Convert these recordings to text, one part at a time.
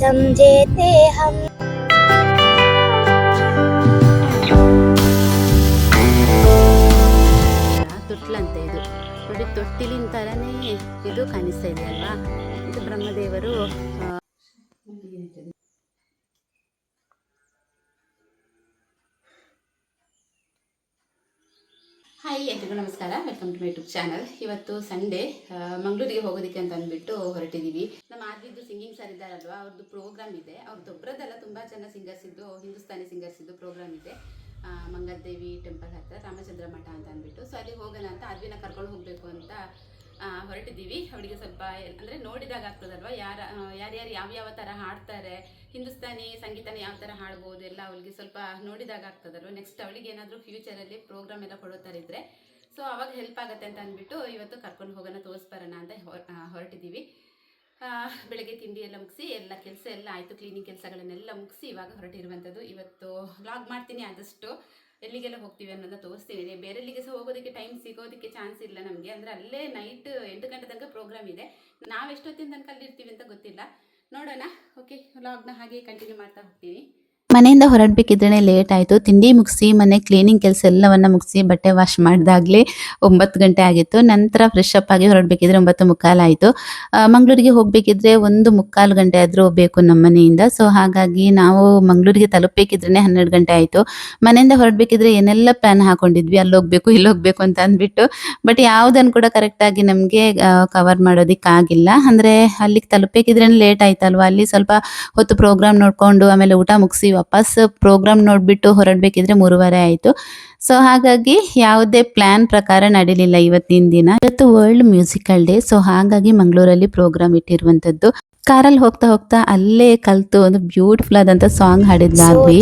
समझे थे हम। ತೊಟ್ಲಂತೆ ಇದು ನೋಡಿ, ತೊಟ್ಟಿಲಿನ ಥರನೇ ಇದು ಕಾಣಿಸ್ತಾ ಇದೆ ಅಲ್ವಾ. ಇದು ಬ್ರಹ್ಮದೇವರು. ಹಾಯ್ ಎಲ್ರಿಗೂ ನಮಸ್ಕಾರ, welcome to my YouTube channel. ಇವತ್ತು ಸಂಡೇ, ಮಂಗಳೂರಿಗೆ ಹೋಗೋದಕ್ಕೆ ಅಂತ ಅಂದ್ಬಿಟ್ಟು ಹೊರಟಿದ್ದೀವಿ. ನಮ್ಮ ಆದ್ವಿದ್ದು ಸಿಂಗಿಂಗ್ ಸರ್ ಇದ್ದಾರಲ್ವಾ, ಅವ್ರದ್ದು ಪ್ರೋಗ್ರಾಮ್ ಇದೆ. ಅವ್ರದ್ದು ಒಬ್ಬರದ್ದೆಲ್ಲ ತುಂಬ ಜನ ಸಿಂಗರ್ಸ್ ಇದ್ದು, ಹಿಂದೂಸ್ತಾನಿ ಸಿಂಗರ್ಸ್ ಇದ್ದು ಪ್ರೋಗ್ರಾಮ್ ಇದೆ ಮಂಗಲದೇವಿ ಟೆಂಪಲ್ ಹತ್ರ, ರಾಮಚಂದ್ರ ಮಠ ಅಂತ ಅಂದ್ಬಿಟ್ಟು. ಸೊ ಅಲ್ಲಿ ಹೋಗೋಣ ಅಂತ ಆದ್ವಿನ ಕರ್ಕೊಂಡು ಹೋಗಬೇಕು ಅಂತ ಹೊರಟಿದ್ದೀವಿ. ಅವಳಿಗೆ ಸ್ವಲ್ಪ ಅಂದರೆ ನೋಡಿದಾಗ ಆಗ್ತದಲ್ವ ಯಾರ್ಯಾರು ಯಾವ್ಯಾವ ಥರ ಹಾಡ್ತಾರೆ, ಹಿಂದೂಸ್ತಾನಿ ಸಂಗೀತನ ಯಾವ ಥರ ಹಾಡ್ಬೋದು ಎಲ್ಲ ಅವಳಿಗೆ ಸ್ವಲ್ಪ ನೋಡಿದಾಗ ಆಗ್ತದಲ್ವ. ನೆಕ್ಸ್ಟ್ ಅವಳಿಗೆ ಏನಾದರೂ ಫ್ಯೂಚರಲ್ಲಿ ಪ್ರೋಗ್ರಾಮ್ ಎಲ್ಲ ಕೊಡೋ ಥರ ಇದ್ದರೆ ಸೊ ಅವಾಗ ಹೆಲ್ಪ್ ಆಗುತ್ತೆ ಅಂತ ಅಂದ್ಬಿಟ್ಟು ಇವತ್ತು ಕರ್ಕೊಂಡು ಹೋಗೋಣ, ತೋರಿಸ್ಬರೋಣ ಅಂತ ಹೊರಟಿದ್ದೀವಿ. ಬೆಳಗ್ಗೆ ತಿಂಡಿ ಎಲ್ಲ ಮುಗಿಸಿ ಎಲ್ಲ ಕೆಲಸ ಎಲ್ಲ ಆಯಿತು, ಕ್ಲೀನಿಂಗ್ ಕೆಲಸಗಳನ್ನೆಲ್ಲ ಮುಗಿಸಿ ಇವಾಗ ಹೊರಟಿರುವಂಥದ್ದು. ಇವತ್ತು ವ್ಲಾಗ್ ಮಾಡ್ತೀನಿ, ಆದಷ್ಟು ಎಲ್ಲಿಗೆಲ್ಲ ಹೋಗ್ತೀವಿ ಅನ್ನೋದನ್ನ ತೋರಿಸ್ತೀನಿ. ಬೇರೆಲ್ಲಿಗೆ ಸಹ ಹೋಗೋದಕ್ಕೆ ಟೈಮ್ ಸಿಗೋದಕ್ಕೆ ಚಾನ್ಸ್ ಇಲ್ಲ ನಮಗೆ, ಅಂದರೆ ಅಲ್ಲೇ ನೈಟ್ 8 ಗಂಟೆ ತನಕ ಪ್ರೋಗ್ರಾಮ್ ಇದೆ. ನಾವು ಎಷ್ಟೊತ್ತಿನ ತನಕ ಅಲ್ಲಿರ್ತೀವಿ ಅಂತ ಗೊತ್ತಿಲ್ಲ, ನೋಡೋಣ. ಓಕೆ, ವ್ಲಾಗ್ನ ಹಾಗೆ ಕಂಟಿನ್ಯೂ ಮಾಡ್ತಾ ಹೋಗ್ತೀನಿ. ಮನೆಯಿಂದ ಹೊರಡಬೇಕಿದ್ರೆ ಲೇಟ್ ಆಯಿತು. ತಿಂಡಿ ಮುಗಿಸಿ ಮನೆ ಕ್ಲೀನಿಂಗ್ ಕೆಲಸ ಎಲ್ಲವನ್ನು ಮುಗಿಸಿ ಬಟ್ಟೆ ವಾಶ್ ಮಾಡಿದಾಗಲೇ 9 ಗಂಟೆ ಆಗಿತ್ತು. ನಂತರ ಫ್ರೆಶ್ ಅಪ್ ಆಗಿ ಹೊರಡಬೇಕಿದ್ರೆ 9:45 ಆಯಿತು. ಮಂಗಳೂರಿಗೆ ಹೋಗಬೇಕಿದ್ರೆ 1:45 ಗಂಟೆ ಆದರೂ ಬೇಕು ನಮ್ಮ ಮನೆಯಿಂದ. ಸೊ ಹಾಗಾಗಿ ನಾವು ಮಂಗಳೂರಿಗೆ ತಲುಪಬೇಕಿದ್ರೆ 12 ಗಂಟೆ ಆಯಿತು. ಮನೆಯಿಂದ ಹೊರಡಬೇಕಿದ್ರೆ ಏನೆಲ್ಲ ಪ್ಲ್ಯಾನ್ ಹಾಕೊಂಡಿದ್ವಿ, ಅಲ್ಲಿ ಹೋಗಬೇಕು ಇಲ್ಲಿ ಹೋಗಬೇಕು ಅಂತ ಅಂದ್ಬಿಟ್ಟು, ಬಟ್ ಯಾವುದನ್ನು ಕೂಡ ಕರೆಕ್ಟಾಗಿ ನಮಗೆ ಕವರ್ ಮಾಡೋದಕ್ಕಾಗಿಲ್ಲ. ಅಂದರೆ ಅಲ್ಲಿಗೆ ತಲುಪಬೇಕಿದ್ರೆ ಲೇಟ್ ಆಯ್ತಲ್ವ, ಅಲ್ಲಿ ಸ್ವಲ್ಪ ಹೊತ್ತು ಪ್ರೋಗ್ರಾಮ್ ನೋಡಿಕೊಂಡು ಆಮೇಲೆ ಊಟ ಮುಗಿಸಿ ವಾಪಸ್ ಪ್ರೋಗ್ರಾಮ್ ನೋಡಿಬಿಟ್ಟು ಹೊರಡಬೇಕಿದ್ರೆ 3:30 ಆಯಿತು. ಸೊ ಹಾಗಾಗಿ ಯಾವುದೇ ಪ್ಲ್ಯಾನ್ ಪ್ರಕಾರ ನಡೀಲಿಲ್ಲ ಇವತ್ತಿನ ದಿನ. ಇವತ್ತು ವರ್ಲ್ಡ್ ಮ್ಯೂಸಿಕಲ್ ಡೇ. ಸೊ ಹಾಗಾಗಿ ಮಂಗಳೂರಲ್ಲಿ ಪ್ರೋಗ್ರಾಮ್ ಇಟ್ಟಿರುವಂಥದ್ದು. ಕಾರಲ್ಲಿ ಹೋಗ್ತಾ ಹೋಗ್ತಾ ಅಲ್ಲೇ ಕಲ್ತು ಒಂದು ಬ್ಯೂಟಿಫುಲ್ ಆದಂಥ ಸಾಂಗ್ ಹಾಡಿದ್ವಿ.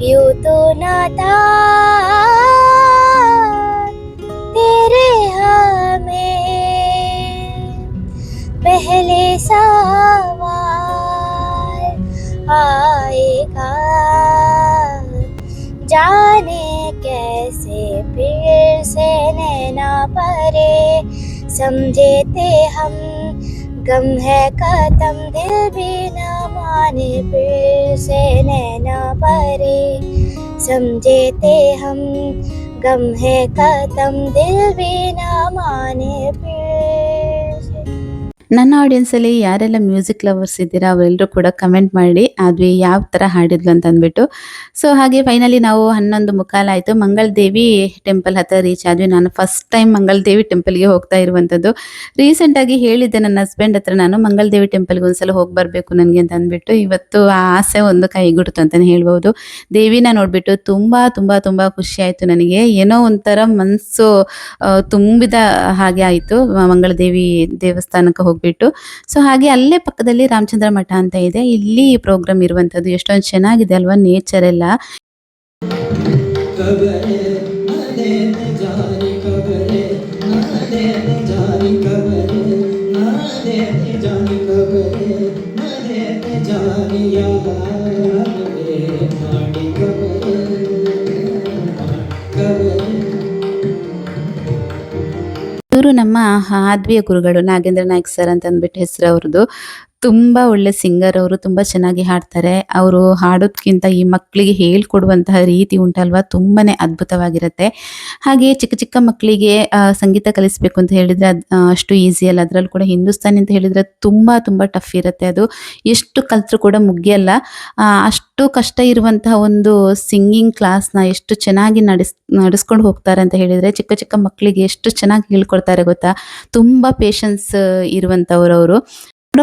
यूं तो ना था तेरे हमें पहले सवाल आएगा, जाने कैसे फिर से नैना भरे समझे थे हम। गम है खत्म दिल भी न माने, फिर से नैना भरे समझे थे हम। गम है खत्म दिल भी न माने, फिर से। ನನ್ನ ಆಡಿಯನ್ಸಲ್ಲಿ ಯಾರೆಲ್ಲ ಮ್ಯೂಸಿಕ್ ಲವರ್ಸ್ ಇದ್ದೀರಾ ಅವರೆಲ್ಲರೂ ಕೂಡ ಕಮೆಂಟ್ ಮಾಡಿ ಆದ್ವಿ ಯಾವ ಥರ ಹಾಡಿದ್ಲು ಅಂತ ಅಂದ್ಬಿಟ್ಟು. ಸೊ ಹಾಗೆ ಫೈನಲಿ ನಾವು 11:45 ಆಯಿತು, ಮಂಗಲದೇವಿ ಟೆಂಪಲ್ ಹತ್ರ ರೀಚ್ ಆದ್ವಿ. ನಾನು ಫಸ್ಟ್ ಟೈಮ್ ಮಂಗಲದೇವಿ ಟೆಂಪಲ್ಗೆ ಹೋಗ್ತಾ ಇರುವಂಥದ್ದು. ರೀಸೆಂಟಾಗಿ ಹೇಳಿದ್ದೆ ನನ್ನ ಹಸ್ಬೆಂಡ್ ಹತ್ರ, ನಾನು ಮಂಗಲದೇವಿ ಟೆಂಪಲ್ಗೆ ಒಂದ್ಸಲ ಹೋಗಿ ಬರಬೇಕು ನನಗೆ ಅಂತ ಅಂದ್ಬಿಟ್ಟು. ಇವತ್ತು ಆ ಆಸೆ ಒಂದು ಕೈಗೂಡ್ತು ಅಂತಲೇ ಹೇಳ್ಬೋದು. ದೇವಿನ ನೋಡಿಬಿಟ್ಟು ತುಂಬ ತುಂಬ ತುಂಬ ಖುಷಿ ಆಯಿತು ನನಗೆ. ಏನೋ ಒಂಥರ ಮನಸ್ಸು ತುಂಬಿದ ಹಾಗೆ ಆಯಿತು ಮಂಗಳದೇವಿ ದೇವಸ್ಥಾನಕ್ಕೆ ಹೋಗ್ಬಿಟ್ಟು. ಸೊ ಹಾಗೆ ಅಲ್ಲೇ ಪಕ್ಕದಲ್ಲಿ ರಾಮಚಂದ್ರ ಮಠ ಅಂತ ಇದೆ, ಇಲ್ಲಿ ಪ್ರೋಗ್ರಾಮ್ ಇರುವಂಥದ್ದು. ಎಷ್ಟೊಂದು ಚೆನ್ನಾಗಿದೆ ಅಲ್ವಾ ನೇಚರ್ ಎಲ್ಲ. ಇವರು ನಮ್ಮ ಆದ್ವಿಯ ಗುರುಗಳು, ನಾಗೇಂದ್ರ ನಾಯ್ಕ್ ಸರ್ ಅಂತ ಅಂದ್ಬಿಟ್ಟು ಹೆಸರು ಅವ್ರದ್ದು. ತುಂಬ ಒಳ್ಳೆ ಸಿಂಗರ್ ಅವರು, ತುಂಬ ಚೆನ್ನಾಗಿ ಹಾಡ್ತಾರೆ. ಅವರು ಹಾಡೋದಕ್ಕಿಂತ ಈ ಮಕ್ಕಳಿಗೆ ಹೇಳ್ಕೊಡುವಂತಹ ರೀತಿ ಉಂಟಲ್ವಾ, ತುಂಬಾ ಅದ್ಭುತವಾಗಿರುತ್ತೆ. ಹಾಗೆ ಚಿಕ್ಕ ಚಿಕ್ಕ ಮಕ್ಕಳಿಗೆ ಸಂಗೀತ ಕಲಿಸ್ಬೇಕು ಅಂತ ಹೇಳಿದರೆ ಅಷ್ಟು ಈಸಿ ಅಲ್ಲ. ಅದರಲ್ಲೂ ಕೂಡ ಹಿಂದೂಸ್ತಾನಿ ಅಂತ ಹೇಳಿದರೆ ತುಂಬ ತುಂಬ ಟಫ್ ಇರುತ್ತೆ. ಅದು ಎಷ್ಟು ಕಲ್ತರೂ ಕೂಡ ಮುಗಿಯಲ್ಲ. ಅಷ್ಟು ಕಷ್ಟ ಇರುವಂತಹ ಒಂದು ಸಿಂಗಿಂಗ್ ಕ್ಲಾಸ್ನ ಎಷ್ಟು ಚೆನ್ನಾಗಿ ನಡೆಸ್ಕೊಂಡು ಹೋಗ್ತಾರೆ ಅಂತ ಹೇಳಿದರೆ, ಚಿಕ್ಕ ಚಿಕ್ಕ ಮಕ್ಕಳಿಗೆ ಎಷ್ಟು ಚೆನ್ನಾಗಿ ಹೇಳ್ಕೊಡ್ತಾರೆ ಗೊತ್ತಾ. ತುಂಬ ಪೇಷನ್ಸ್ ಇರುವಂಥವ್ರು ಅವರು.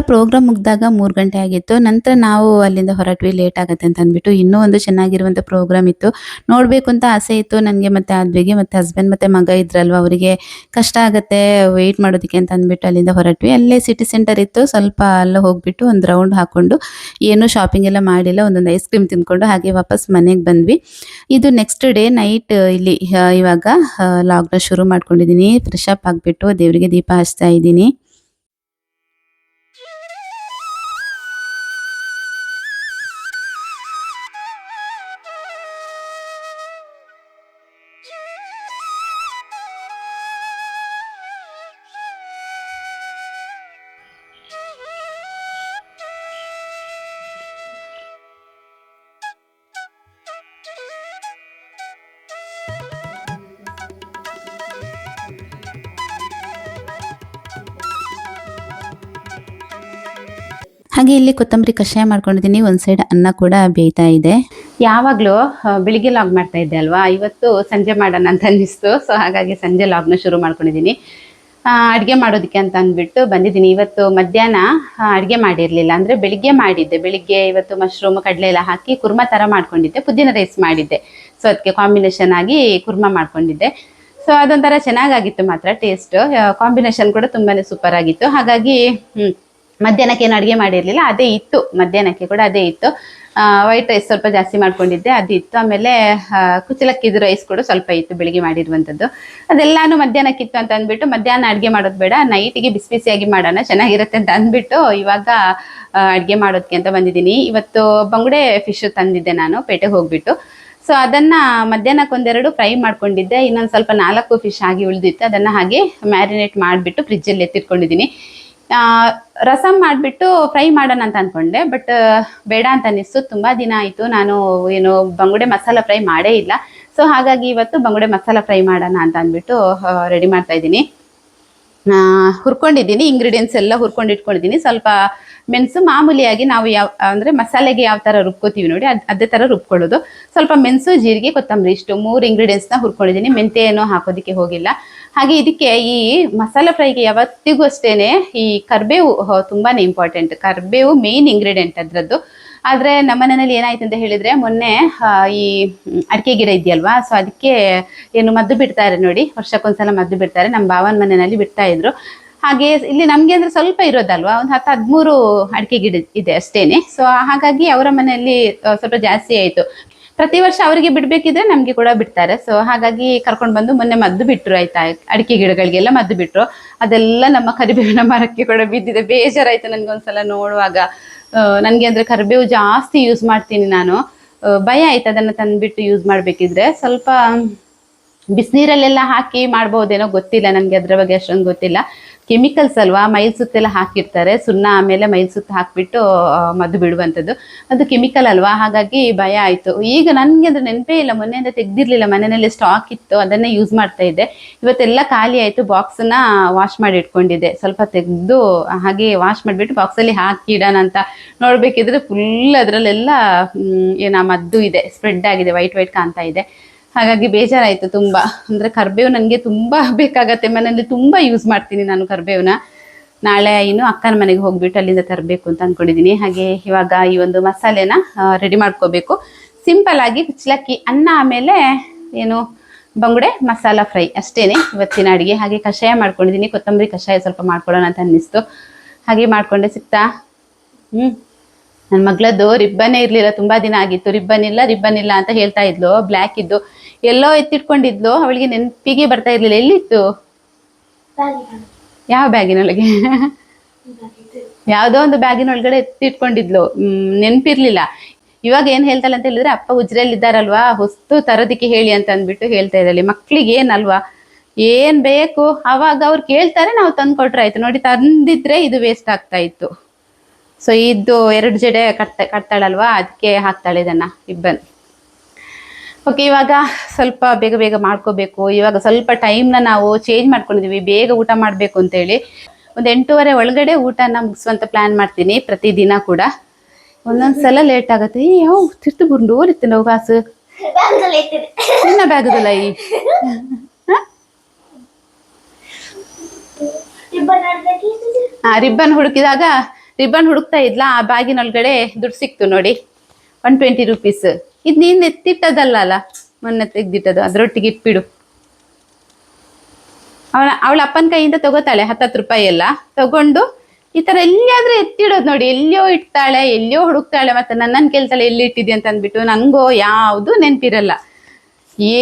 ಪ್ರೋಗ್ರಾಮ್ ಮುಗಿದಾಗ 3 ಗಂಟೆ ಆಗಿತ್ತು. ನಂತರ ನಾವು ಅಲ್ಲಿಂದ ಹೊರಟ್ವಿ, ಲೇಟ್ ಆಗುತ್ತೆ ಅಂತ ಅಂದ್ಬಿಟ್ಟು. ಇನ್ನೂ ಒಂದು ಚೆನ್ನಾಗಿರುವಂಥ ಪ್ರೋಗ್ರಾಮ್ ಇತ್ತು, ನೋಡಬೇಕು ಅಂತ ಆಸೆ ಇತ್ತು ನನಗೆ ಮತ್ತು ಆದ್ವಿಗೆ. ಮತ್ತು ಹಸ್ಬೆಂಡ್ ಮತ್ತು ಮಗ ಇದ್ರಲ್ವ, ಅವರಿಗೆ ಕಷ್ಟ ಆಗುತ್ತೆ ವೆಯ್ಟ್ ಮಾಡೋದಕ್ಕೆ ಅಂತ ಅಂದ್ಬಿಟ್ಟು ಅಲ್ಲಿಂದ ಹೊರಟ್ವಿ. ಅಲ್ಲೇ ಸಿಟಿ ಸೆಂಟರ್ ಇತ್ತು, ಸ್ವಲ್ಪ ಅಲ್ಲೇ ಹೋಗ್ಬಿಟ್ಟು ಒಂದು ರೌಂಡ್ ಹಾಕ್ಕೊಂಡು ಏನೂ ಶಾಪಿಂಗ್ ಎಲ್ಲ ಮಾಡಿಲ್ಲ, ಒಂದೊಂದು ಐಸ್ ಕ್ರೀಮ್ ತಿಂದ್ಕೊಂಡು ಹಾಗೆ ವಾಪಸ್ ಮನೆಗೆ ಬಂದ್ವಿ. ಇದು ನೆಕ್ಸ್ಟ್ ಡೇ ನೈಟ್. ಇಲ್ಲಿ ಇವಾಗ ಲಾಗ್ನ ಶುರು ಮಾಡ್ಕೊಂಡಿದ್ದೀನಿ. ಫ್ರೆಶ್ ಅಪ್ ಆಗಿಬಿಟ್ಟು ದೇವರಿಗೆ ದೀಪ ಹಚ್ತಾ ಇದ್ದೀನಿ. ಹಾಗೆ ಇಲ್ಲಿ ಕೊತ್ತಂಬರಿ ಕಷಾಯ ಮಾಡ್ಕೊಂಡಿದ್ದೀನಿ, ಒಂದು ಸೈಡ್ ಅನ್ನ ಕೂಡ ಬೇಯ್ತಾ ಇದೆ. ಯಾವಾಗಲೂ ಬೆಳಿಗ್ಗೆ ಲಾಗ್ ಮಾಡ್ತಾ ಇದ್ದೆ ಅಲ್ವಾ, ಇವತ್ತು ಸಂಜೆ ಮಾಡೋಣ ಅಂತ ಅನ್ನಿಸ್ತು. ಸೊ ಹಾಗಾಗಿ ಸಂಜೆ ಲಾಗ್ನ ಶುರು ಮಾಡ್ಕೊಂಡಿದ್ದೀನಿ. ಅಡುಗೆ ಮಾಡೋದಕ್ಕೆ ಅಂತ ಅಂದ್ಬಿಟ್ಟು ಬಂದಿದ್ದೀನಿ. ಇವತ್ತು ಮಧ್ಯಾಹ್ನ ಅಡುಗೆ ಮಾಡಿರಲಿಲ್ಲ, ಅಂದರೆ ಬೆಳಿಗ್ಗೆ ಮಾಡಿದ್ದೆ. ಬೆಳಿಗ್ಗೆ ಇವತ್ತು ಮಶ್ರೂಮ್ ಕಡಲೆ ಎಲ್ಲ ಹಾಕಿ ಕುರ್ಮಾ ಥರ ಮಾಡ್ಕೊಂಡಿದ್ದೆ, ಪುದೀನ ರೈಸ್ ಮಾಡಿದ್ದೆ. ಸೊ ಅದಕ್ಕೆ ಕಾಂಬಿನೇಷನ್ ಆಗಿ ಕುರ್ಮಾ ಮಾಡ್ಕೊಂಡಿದ್ದೆ. ಸೊ ಅದೊಂಥರ ಚೆನ್ನಾಗಾಗಿತ್ತು ಮಾತ್ರ, ಟೇಸ್ಟ್ ಕಾಂಬಿನೇಷನ್ ಕೂಡ ತುಂಬಾ ಸೂಪರ್ ಆಗಿತ್ತು. ಹಾಗಾಗಿ ಮಧ್ಯಾಹ್ನಕ್ಕೆ ಏನು ಅಡುಗೆ ಮಾಡಿರಲಿಲ್ಲ, ಅದೇ ಇತ್ತು. ಮಧ್ಯಾಹ್ನಕ್ಕೆ ಕೂಡ ಅದೇ ಇತ್ತು. ವೈಟ್ ರೈಸ್ ಸ್ವಲ್ಪ ಜಾಸ್ತಿ ಮಾಡ್ಕೊಂಡಿದ್ದೆ, ಅದು ಇತ್ತು. ಆಮೇಲೆ ಕುಚ್ಚಲಕ್ಕಿದು ರೈಸ್ ಕೂಡ ಸ್ವಲ್ಪ ಇತ್ತು, ಬೆಳಿಗ್ಗೆ ಮಾಡಿರುವಂಥದ್ದು. ಅದೆಲ್ಲಾನು ಮಧ್ಯಾಹ್ನಕ್ಕಿತ್ತು ಅಂತ ಅಂದ್ಬಿಟ್ಟು ಮಧ್ಯಾಹ್ನ ಅಡುಗೆ ಮಾಡೋದು ಬೇಡ, ನೈಟಿಗೆ ಬಿಸಿ ಬಿಸಿಯಾಗಿ ಮಾಡೋಣ, ಚೆನ್ನಾಗಿರುತ್ತೆ ಅಂತ ಅಂದ್ಬಿಟ್ಟು ಇವಾಗ ಅಡುಗೆ ಮಾಡೋದಕ್ಕೆ ಅಂತ ಬಂದಿದ್ದೀನಿ. ಇವತ್ತು ಬಂಗುಡೆ ಫಿಶ್ ತಂದಿದ್ದೆ ನಾನು ಪೇಟೆಗೆ ಹೋಗ್ಬಿಟ್ಟು. ಸೊ ಅದನ್ನು ಮಧ್ಯಾಹ್ನಕ್ಕೆ ಒಂದೆರಡು ಫ್ರೈ ಮಾಡ್ಕೊಂಡಿದ್ದೆ. ಇನ್ನೊಂದು ಸ್ವಲ್ಪ 4 ಫಿಶ್ ಆಗಿ ಉಳಿದಿತ್ತು, ಅದನ್ನು ಹಾಗೆ ಮ್ಯಾರಿನೇಟ್ ಮಾಡಿಬಿಟ್ಟು ಫ್ರಿಜ್ಜಲ್ಲಿ ಎತ್ತಿಟ್ಕೊಂಡಿದ್ದೀನಿ. ರಸಮ್ ಮಾಡಿಬಿಟ್ಟು ಫ್ರೈ ಮಾಡೋಣ ಅಂತ ಅಂದ್ಕೊಂಡೆ, ಬಟ್ ಬೇಡ ಅಂತ ಅನ್ನಿಸ್ತು. ತುಂಬ ದಿನ ಆಯಿತು ನಾನು ಏನು ಬಂಗುಡೆ ಮಸಾಲ ಫ್ರೈ ಮಾಡೇ ಇಲ್ಲ. ಸೊ ಹಾಗಾಗಿ ಇವತ್ತು ಬಂಗುಡೆ ಮಸಾಲ ಫ್ರೈ ಮಾಡೋಣ ಅಂತ ಅಂದ್ಬಿಟ್ಟು ರೆಡಿ ಮಾಡ್ತಾಯಿದ್ದೀನಿ. ಹುರ್ಕೊಂಡಿದ್ದೀನಿ, ಇಂಗ್ರೀಡಿಯೆಂಟ್ಸ್ ಎಲ್ಲ ಹುರ್ಕೊಂಡು ಇಟ್ಕೊಂಡಿದ್ದೀನಿ. ಸ್ವಲ್ಪ ಮೆಣಸು, ಮಾಮೂಲಿಯಾಗಿ ನಾವು ಅಂದರೆ ಮಸಾಲೆಗೆ ಯಾವ ಥರ ರುಬ್ಕೋತೀವಿ ನೋಡಿ ಅದೇ ಥರ ರುಬ್ಕೊಳ್ಳೋದು. ಸ್ವಲ್ಪ ಮೆಣಸು, ಜೀರಿಗೆ, ಕೊತ್ತಂಬರಿ, ಇಷ್ಟು 3 ಇಂಗ್ರೀಡಿಯೆಂಟ್ಸ್ನ ಹುರ್ಕೊಂಡಿದ್ದೀನಿ. ಮೆಂತ್ಯ ಏನೋ ಹಾಕೋದಕ್ಕೆ ಹೋಗಿಲ್ಲ. ಹಾಗೆ ಇದಕ್ಕೆ ಈ ಮಸಾಲ ಫ್ರೈಗೆ ಯಾವತ್ತಿಗೂ ಅಷ್ಟೇ ಈ ಕರಿಬೇವು ತುಂಬಾ ಇಂಪಾರ್ಟೆಂಟ್. ಕರಿಬೇವು ಮೇನ್ ಇಂಗ್ರೀಡಿಯೆಂಟ್ ಅದರದ್ದು. ಆದರೆ ನಮ್ಮ ಮನೆಯಲ್ಲಿ ಏನಾಯ್ತು ಅಂತ ಹೇಳಿದರೆ, ಮೊನ್ನೆ ಈ ಅಡಿಕೆ ಗಿಡ ಇದೆಯಲ್ವಾ, ಸೊ ಅದಕ್ಕೆ ಏನು ಮದ್ದು ಬಿಡ್ತಾರೆ ನೋಡಿ, ವರ್ಷಕ್ಕೊಂದ್ಸಲ ಮದ್ದು ಬಿಡ್ತಾರೆ. ನಮ್ಮ ಭಾವನ ಮನೆಯಲ್ಲಿ ಬಿಡ್ತಾ ಇದ್ರು. ಹಾಗೆ ಇಲ್ಲಿ ನಮಗೆ ಅಂದರೆ ಸ್ವಲ್ಪ ಇರೋದಲ್ವಾ, ಒಂದು 10-13 ಅಡಿಕೆ ಗಿಡ ಇದೆ ಅಷ್ಟೇನೆ. ಸೊ ಹಾಗಾಗಿ ಅವರ ಮನೆಯಲ್ಲಿ ಸ್ವಲ್ಪ ಜಾಸ್ತಿ ಆಯಿತು. ಪ್ರತಿ ವರ್ಷ ಅವರಿಗೆ ಬಿಡಬೇಕಿದ್ರೆ ನಮಗೆ ಕೂಡ ಬಿಡ್ತಾರೆ. ಸೊ ಹಾಗಾಗಿ ಕರ್ಕೊಂಡು ಬಂದು ಮೊನ್ನೆ ಮದ್ದು ಬಿಟ್ಟರು, ಆಯ್ತಾ, ಅಡಿಕೆ ಗಿಡಗಳಿಗೆಲ್ಲ ಮದ್ದು ಬಿಟ್ಟರು. ಅದೆಲ್ಲ ನಮ್ಮ ಕರಿಬೇವಿನ ಮರಕ್ಕೆ ಕೂಡ ಬಿದ್ದಿದೆ. ಬೇಜಾರಾಯಿತು ನನಗೊಂದ್ಸಲ ನೋಡುವಾಗ. ನನಗೆ ಅಂದರೆ ಕರಿಬೇವು ಜಾಸ್ತಿ ಯೂಸ್ ಮಾಡ್ತೀನಿ ನಾನು, ಭಯ ಆಯ್ತು ಅದನ್ನು ತಂದುಬಿಟ್ಟು ಯೂಸ್ ಮಾಡಬೇಕಿದ್ರೆ. ಸ್ವಲ್ಪ ಬಿಸಿನೀರಲ್ಲೆಲ್ಲ ಹಾಕಿ ಮಾಡ್ಬೋದೇನೋ ಗೊತ್ತಿಲ್ಲ, ನನಗೆ ಅದರ ಬಗ್ಗೆ ಅಷ್ಟೊಂದು ಗೊತ್ತಿಲ್ಲ. ಕೆಮಿಕಲ್ಸ್ ಅಲ್ವಾ, ಮೈಲ್ ಸುತ್ತೆಲ್ಲ ಹಾಕಿರ್ತಾರೆ, ಸುಣ್ಣ ಆಮೇಲೆ ಮೈಲ್ ಸುತ್ತ ಹಾಕಿಬಿಟ್ಟು ಮದ್ದು ಬಿಡುವಂಥದ್ದು, ಅದು ಕೆಮಿಕಲ್ ಅಲ್ವಾ. ಹಾಗಾಗಿ ಭಯ ಆಯಿತು. ಈಗ ನನಗೆ ಅಂದರೆ ನೆನಪೇ ಇಲ್ಲ, ಮೊನ್ನೆಯಿಂದ ತೆಗೆದಿರಲಿಲ್ಲ, ಮನೆಯಲ್ಲಿ ಸ್ಟಾಕ್ ಇತ್ತು, ಅದನ್ನೇ ಯೂಸ್ ಮಾಡ್ತಾ ಇದ್ದೆ. ಇವತ್ತೆಲ್ಲ ಖಾಲಿ ಆಯಿತು. ಬಾಕ್ಸನ್ನ ವಾಶ್ ಮಾಡಿ ಇಟ್ಕೊಂಡಿದ್ದೆ, ಸ್ವಲ್ಪ ತೆಗೆದು ಹಾಗೆ ವಾಶ್ ಮಾಡಿಬಿಟ್ಟು ಬಾಕ್ಸಲ್ಲಿ ಹಾಕಿ ಇಡೋಣ ಅಂತ ನೋಡಬೇಕಿದ್ರೆ ಫುಲ್ ಅದರಲ್ಲೆಲ್ಲ ಏನೋ ಮದ್ದು ಇದೆ, ಸ್ಪ್ರೆಡ್ ಆಗಿದೆ, ವೈಟ್ ಕಾಣ್ತಾ ಇದೆ. ಹಾಗಾಗಿ ಬೇಜಾರಾಯಿತು ತುಂಬ. ಅಂದರೆ ಕರಿಬೇವು ನನಗೆ ತುಂಬ ಬೇಕಾಗತ್ತೆ, ಮನೆಯಲ್ಲಿ ತುಂಬ ಯೂಸ್ ಮಾಡ್ತೀನಿ ನಾನು ಕರಿಬೇವನ್ನ. ನಾಳೆ ಇನ್ನು ಅಕ್ಕನ ಮನೆಗೆ ಹೋಗ್ಬಿಟ್ಟು ಅಲ್ಲಿಂದ ತರಬೇಕು ಅಂತ ಅಂದ್ಕೊಂಡಿದ್ದೀನಿ. ಹಾಗೆ ಇವಾಗ ಈ ಒಂದು ಮಸಾಲೆನ ರೆಡಿ ಮಾಡ್ಕೋಬೇಕು. ಸಿಂಪಲ್ಲಾಗಿ ಕುಚ್ಚಲಕ್ಕಿ ಅನ್ನ, ಆಮೇಲೆ ಏನು ಬಂಗುಡೆ ಮಸಾಲ ಫ್ರೈ ಅಷ್ಟೇ ಇವತ್ತಿನ ಅಡುಗೆ. ಹಾಗೆ ಕಷಾಯ ಮಾಡ್ಕೊಂಡಿದ್ದೀನಿ, ಕೊತ್ತಂಬರಿ ಕಷಾಯ ಸ್ವಲ್ಪ ಮಾಡ್ಕೊಳ್ಳೋಣ ಅಂತ ಅನ್ನಿಸ್ತು, ಹಾಗೆ ಮಾಡಿಕೊಂಡೆ. ಸಿಕ್ತಾ? ನನ್ನ ಮಗಳದ್ದು ರಿಬ್ಬನ್ನೇ ಇರಲಿಲ್ಲ, ತುಂಬ ದಿನ ಆಗಿತ್ತು. ರಿಬ್ಬನ್ ಇಲ್ಲ ಅಂತ ಹೇಳ್ತಾ ಇದ್ಲು. ಬ್ಲ್ಯಾಕ್ ಇದ್ದು ಎಲ್ಲೋ ಎತ್ತಿಟ್ಕೊಂಡಿದ್ಲು, ಅವಳಿಗೆ ನೆನಪಿಗೆ ಬರ್ತಾ ಇರಲಿಲ್ಲ. ಎಲ್ಲಿತ್ತು? ಯಾವ ಬ್ಯಾಗಿನೊಳಗೆ? ಯಾವುದೋ ಒಂದು ಬ್ಯಾಗಿನೊಳಗಡೆ ಎತ್ತಿಟ್ಕೊಂಡಿದ್ಲು, ನೆನಪಿರ್ಲಿಲ್ಲ. ಇವಾಗ ಏನು ಹೇಳ್ತಾಳೆ ಅಂತ ಹೇಳಿದ್ರೆ, ಅಪ್ಪ ಉಜ್ರೆಯಲ್ಲಿ ಇದ್ದಾರಲ್ವಾ, ಹೊಸ್ತು ತರೋದಕ್ಕೆ ಹೇಳಿ ಅಂತ ಅಂದ್ಬಿಟ್ಟು ಹೇಳ್ತಾ ಇದ್ದಾಳೆ. ಮಕ್ಳಿಗೆ ಏನಲ್ವಾ, ಏನು ಬೇಕು ಅವಾಗ ಅವ್ರು ಕೇಳ್ತಾರೆ, ನಾವು ತಂದು ಕೊಟ್ರೆ ಆಯ್ತು. ನೋಡಿ, ತಂದಿದ್ರೆ ಇದು ವೇಸ್ಟ್ ಆಗ್ತಾ ಇತ್ತು. ಸೊ ಇದು 2 ಜಡೆ ಕಟ್ತಾಳಲ್ವಾ, ಅದಕ್ಕೆ ಹಾಕ್ತಾಳೆ ಇದನ್ನು, ರಿಬ್ಬನ್. ಓಕೆ, ಇವಾಗ ಸ್ವಲ್ಪ ಬೇಗ ಮಾಡ್ಕೋಬೇಕು. ಇವಾಗ ಸ್ವಲ್ಪ ಟೈಮ್ನ ನಾವು ಚೇಂಜ್ ಮಾಡ್ಕೊಂಡಿದ್ದೀವಿ, ಬೇಗ ಊಟ ಮಾಡಬೇಕು ಅಂತೇಳಿ. ಒಂದು 8:30 ಒಳಗಡೆ ಊಟನ ಮುಗಿಸುವಂಥ ಪ್ಲ್ಯಾನ್ ಮಾಡ್ತೀನಿ ಪ್ರತಿದಿನ ಕೂಡ. ಒಂದೊಂದ್ಸಲ ಲೇಟ್ ಆಗುತ್ತೆ. ಯಾವ ತಿರ್ತು ಬುಂಡು ಓರಿತ್ತು ನಾವು ಕಾಸು ನಿನ್ನ ಬ್ಯಾಗದಲ್ಲ ಈ ರಿಬ್ಬನ್ ಹುಡುಕ್ತಾ ಇದ್ಲಾ, ಆ ಬ್ಯಾಗಿನೊಳಗಡೆ ದುಡ್ಡು ಸಿಕ್ತು ನೋಡಿ, 120 ರೂಪೀಸ್. ಇದು ನೀನು ಎತ್ತಿಟ್ಟದಲ್ಲ ಅಲ್ಲ, ಮೊನ್ನೆ ತೆಗ್ದಿಟ್ಟದು, ಅದರೊಟ್ಟಿಗೆ ಇಟ್ಬಿಡು. ಅವಳ ಅಪ್ಪನ ಕೈಯಿಂದ ತಗೋತಾಳೆ 10 ರೂಪಾಯಿ ಎಲ್ಲ ತಗೊಂಡು ಈ ಥರ ಎಲ್ಲಿಯಾದರೂ ಎತ್ತಿಡೋದು ನೋಡಿ. ಎಲ್ಲಿಯೋ ಇಡ್ತಾಳೆ, ಎಲ್ಲಿಯೋ ಹುಡುಕ್ತಾಳೆ, ಮತ್ತು ನನ್ನನ್ನು ಕೇಳ್ತಾಳೆ ಎಲ್ಲಿ ಇಟ್ಟಿದ್ದೆ ಅಂತ ಅಂದ್ಬಿಟ್ಟು. ನನಗೂ ಯಾವುದು ನೆನಪಿರಲ್ಲ,